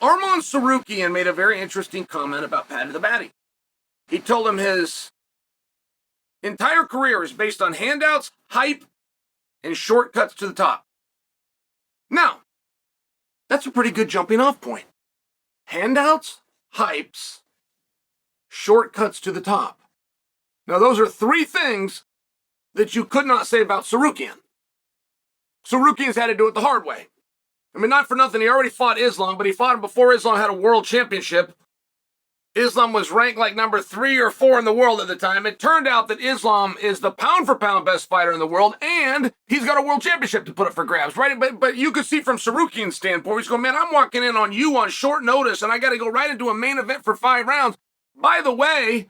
Arman Serukian made a very interesting comment about Paddy the Baddy. He told him his entire career is based on handouts, hype, and shortcuts to the top. Now, that's a pretty good jumping off point. Handouts, hypes, shortcuts to the top. Now, those are three things that you could not say about Serukian. Serukian's had to do it the hard way. I mean, not for nothing, he already fought Islam, but he fought him before Islam had a world championship. Islam was ranked like number 3 or 4 in the world at the time. It turned out that Islam is the pound-for-pound best fighter in the world, and he's got a world championship to put up for grabs, right? But you could see from Serukian's standpoint, he's going, man, I'm walking in on you on short notice, and I got to go right into a main event for 5 rounds. By the way,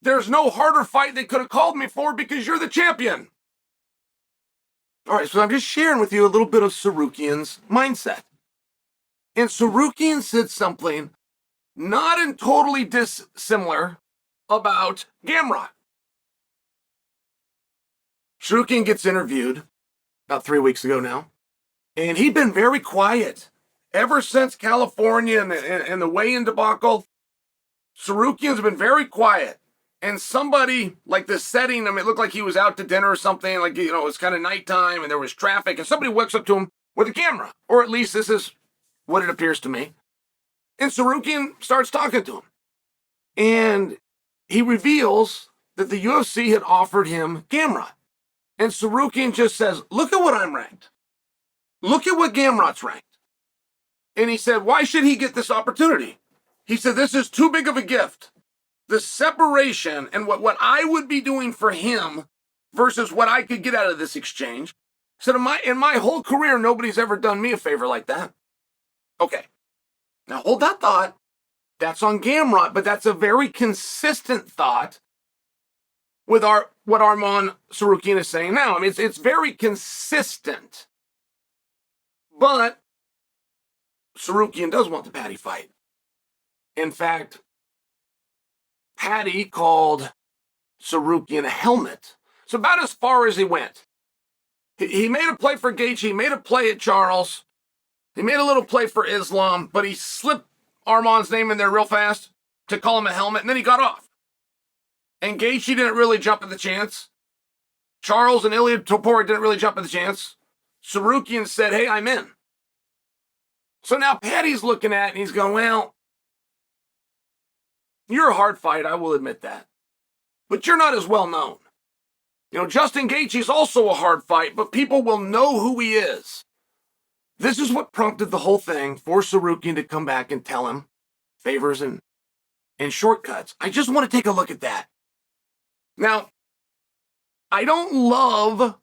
there's no harder fight they could have called me for because you're the champion. All right, so I'm just sharing with you a little bit of Serukian's mindset. And Serukian said something not in totally dissimilar about Gameamra. Serukian gets interviewed about 3 weeks ago now, and he'd been very quiet ever since California and the weigh-in debacle. Serukian's been very quiet. And somebody, like the setting, I mean, it looked like he was out to dinner or something, like, you know, it was kind of nighttime and there was traffic, and somebody walks up to him with a camera, or at least this is what it appears to me. And Serukian starts talking to him. And he reveals that the UFC had offered him Gameamra. And Serukian just says, look at what I'm ranked. Look at what Gameamra's ranked. And he said, why should he get this opportunity? He said, this is too big of a gift. The separation and what I would be doing for him versus what I could get out of this exchange. So in my whole career, nobody's ever done me a favor like that. Okay. Now hold that thought. That's on Gameamra, but that's a very consistent thought with what Arman Serukian is saying now. I mean, it's very consistent. But Serukian does want the Paddy fight. In fact, Paddy called Serukian a helmet. It's about as far as he went. He made a play for Gaethje. He made a play at Charles. He made a little play for Islam, but he slipped Arman's name in there real fast to call him a helmet, and then he got off. And Gaethje didn't really jump at the chance. Charles and Ilia Topuria didn't really jump at the chance. Serukian said, hey, I'm in. So now Paddy's looking at it, and he's going, well, you're a hard fight, I will admit that. But you're not as well known. You know, Justin Gaethje is also a hard fight, but people will know who he is. This is what prompted the whole thing for Serukian to come back and tell him favors and shortcuts. I just want to take a look at that. Now, I don't love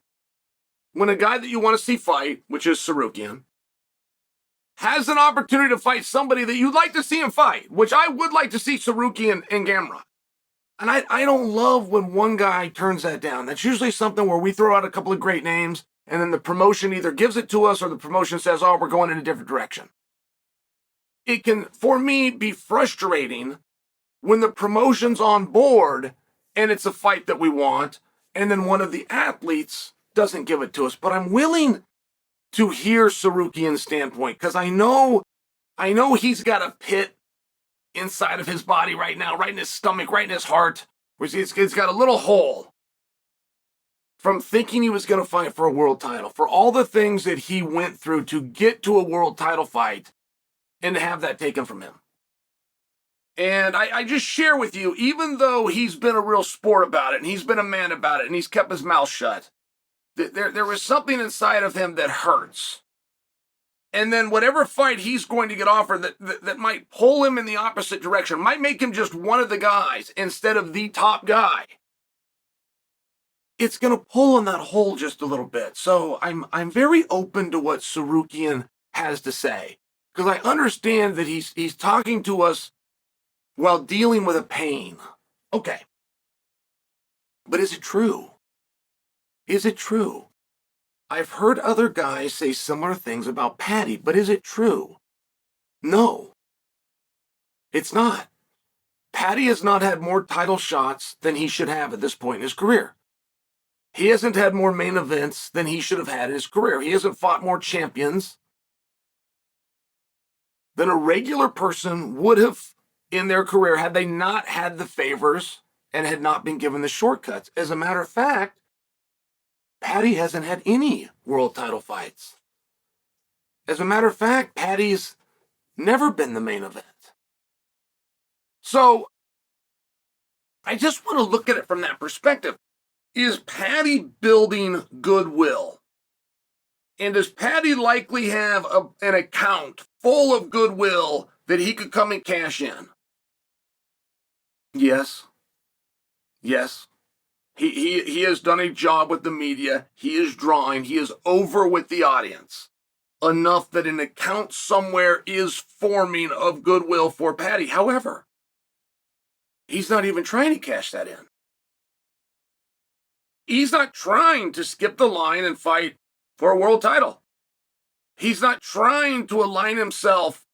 when a guy that you want to see fight, which is Serukian, has an opportunity to fight somebody that you'd like to see him fight, which I would like to see Serukian and Gameamra. And I don't love when one guy turns that down. That's usually something where we throw out a couple of great names, and then the promotion either gives it to us or the promotion says, oh, we're going in a different direction. It can, for me, be frustrating when the promotion's on board and it's a fight that we want, and then one of the athletes doesn't give it to us. But I'm willing to hear Serukian's standpoint, because I know he's got a pit inside of his body right now, right in his stomach, right in his heart, where he's got a little hole from thinking he was going to fight for a world title, for all the things that he went through to get to a world title fight and to have that taken from him. And I just share with you, even though he's been a real sport about it, and he's been a man about it, and he's kept his mouth shut, there was something inside of him that hurts. And then whatever fight he's going to get offered that might pull him in the opposite direction, might make him just one of the guys instead of the top guy, it's going to pull on that hole just a little bit. So I'm very open to what Serukian has to say, because I understand that he's talking to us while dealing with a pain. Okay. But is it true? Is it true? I've heard other guys say similar things about Paddy, but is it true? No. It's not. Paddy has not had more title shots than he should have at this point in his career. He hasn't had more main events than he should have had in his career. He hasn't fought more champions than a regular person would have in their career had they not had the favors and had not been given the shortcuts. As a matter of fact, Paddy hasn't had any world title fights. As a matter of fact, Paddy's never been the main event. So I just want to look at it from that perspective. Is Paddy building goodwill? And does Paddy likely have an account full of goodwill that he could come and cash in? Yes. Yes. He has done a job with the media. He is drawing. He is over with the audience enough that an account somewhere is forming of goodwill for Paddy. However, he's not even trying to cash that in. He's not trying to skip the line and fight for a world title. He's not trying to align himself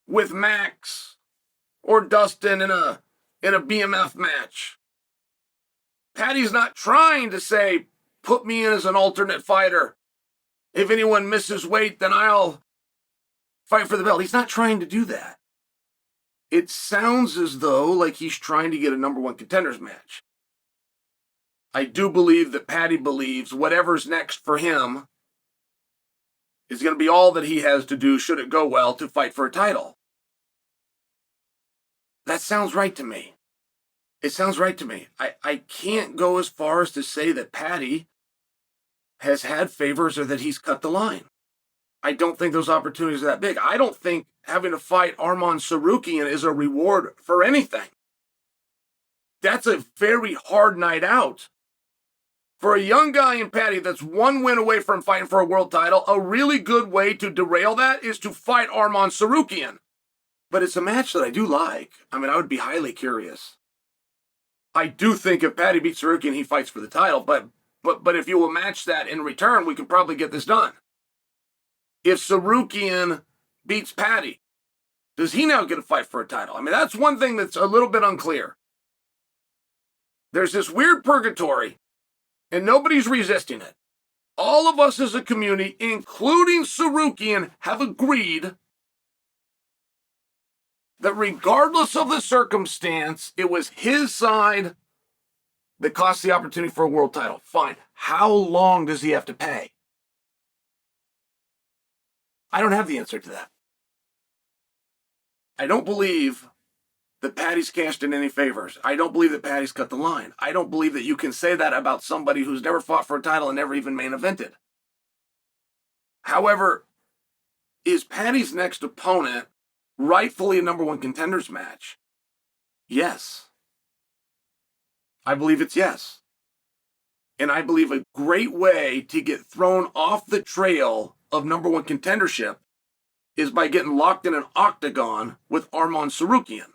with Max or Dustin in a BMF match. Paddy's not trying to say, put me in as an alternate fighter. If anyone misses weight, then I'll fight for the belt. He's not trying to do that. It sounds as though like he's trying to get a number one contenders match. I do believe that Paddy believes whatever's next for him is going to be all that he has to do, should it go well, to fight for a title. That sounds right to me. It sounds right to me. I can't go as far as to say that Paddy has had favors or that he's cut the line. I don't think those opportunities are that big. I don't think having to fight Arman Serukian is a reward for anything. That's a very hard night out. For a young guy in Paddy that's one win away from fighting for a world title, a really good way to derail that is to fight Arman Serukian. But it's a match that I do like. I mean, I would be highly curious. I do think if Paddy beats Serukian, he fights for the title. But if you will match that in return, we could probably get this done. If Serukian beats Paddy, does he now get a fight for a title? I mean, that's one thing that's a little bit unclear. There's this weird purgatory, and nobody's resisting it. All of us as a community, including Serukian, have agreed that regardless of the circumstance, it was his side that cost the opportunity for a world title. Fine. How long does he have to pay? I don't have the answer to that. I don't believe that Paddy's cashed in any favors. I don't believe that Paddy's cut the line. I don't believe that you can say that about somebody who's never fought for a title and never even main evented. However, is Paddy's next opponent rightfully a number one contenders match? Yes. I believe it's yes. And I believe a great way to get thrown off the trail of number one contendership is by getting locked in an octagon with Arman Serukian.